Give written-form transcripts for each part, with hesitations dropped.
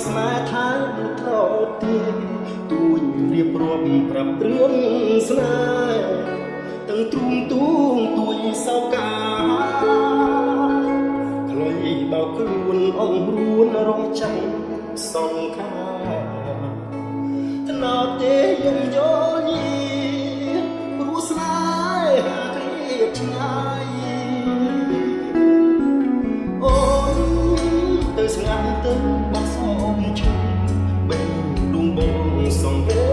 ស្នេហ៍ថាថោទីទួញរៀបរាប់ប្រាប់រឿងស្នេហ៍ទាំងទ្រូងទួងទួយសោកាខ្លុយបោកខ្លួនអងរួនរងចាំសង្ខាថ្នោតទេយំយល់ញីព្រោះស្នេហ៍គ្រៀតឆ្ងាយអូនទៅស្ងាត់ទៅបាក់សូមឈឺបេះដួងបងសងវេ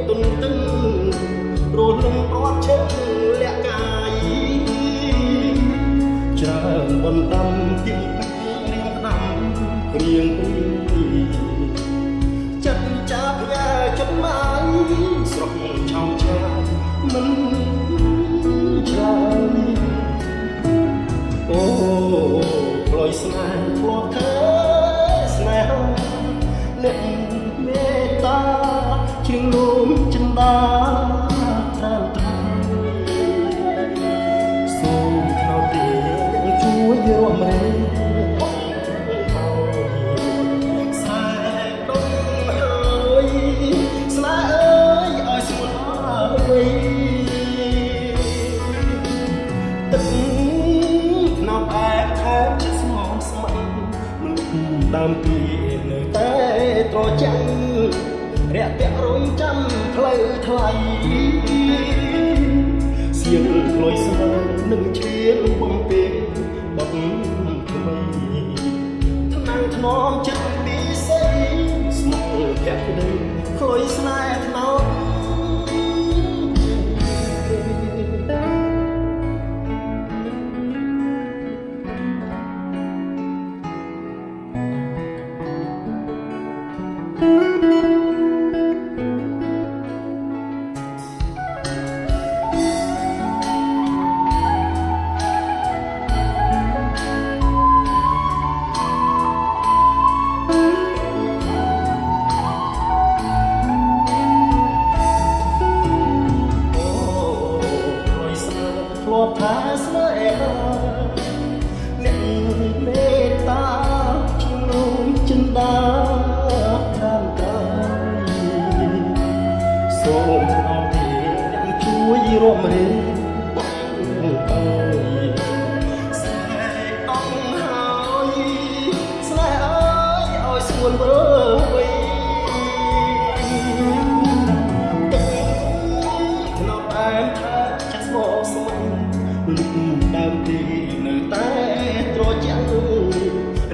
ទុនទឹងរលំព្រាត់ឈឹងលាក់កាយច្រើនបណ្ដំទៀងពីរៀងដាំគ្រៀងពីចិត្តចាប់យ៉ាចិត្តមកស្រស់ឆោមឆាមិនឆ្លើយអូផ្លុយស្នេហ៍ធ្លាប់ធ្វើស្នេហ៍អ្នកមេត្តាជាងនោមចិន្តាត្រាំត្រៃសូមថ្នោតទេនឹងជួយរួមរេស្នេហ៍ដុំហើយស្នេហ៍អើយឲ្យស្មោះហើយទឹកថ្នោតឯខែចិត្តស្មោះស្ម័គ្រមនុស្សដើមពីនៅតែត្រចាំងរាក់ទាក់រំចាំផ្លូវថ្លៃសៀងផ្លុយស្នេហ៍នឹងឈៀនបំពេញបត់ថ្មីថ្នាំងថ្នមចិត្តពីស័យស្មោះភក្តីផ្លុយស្នេហ៍ថ្នោតថាស្នេហ៍អ្នកមេត្តាជាងនោមចិន្តាខាងកាយសូមអរទេយ៉ាងជួយរួមរេបងអើយស្នេហ៍អងហើយស្នេហ៍អើយឲ្យស្រួលវើយថ្នោតតែថាចិត្តស្មោះស្ម័គ្រដើមទីនៅតែត្រជាក់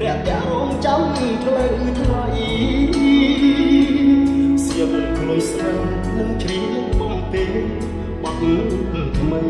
រាក់ទាក់រងចាំផ្លូវថ្លៃសៀមក្លុយស្នេហ៍នឹងជ្រៀងបំពេញបត់ថ្មី